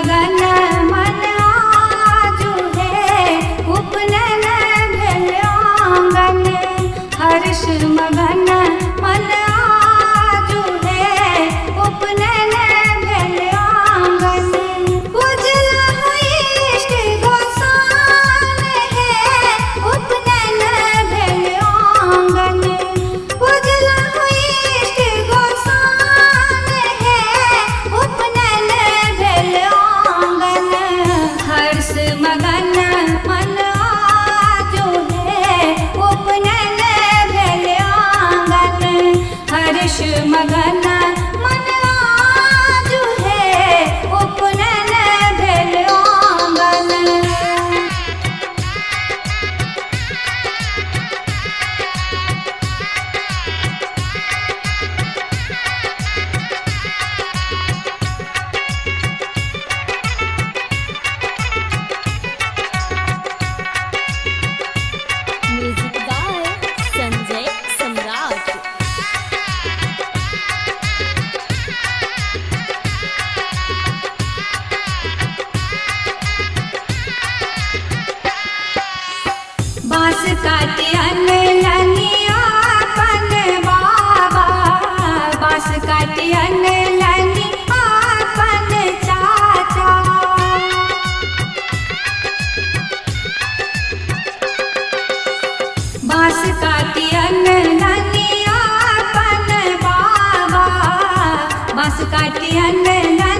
मगन मन आजु है उपनयन भेल आंगन। हर्ष मगन मन आजु है उपनयन भेल आंगन। पूजल इष्ट गोसाउन है उपनयन भेल आंगन। पूजल इष्ट गोसाउन है उपनयन भेल आंगन। हर्ष मगन मन आजु है उपनयन भेल आंगन। हर्ष मगन मन आजु है उपनयन भेल आंगन। म्यूजिक गाय संजय सम्राट। बांस काटे अनलनिया अपन बाबा। बांस काटे अनलनी अपन चाचा। बांस काटे अनलनी अपन बाबा। बांस काटे अनलनी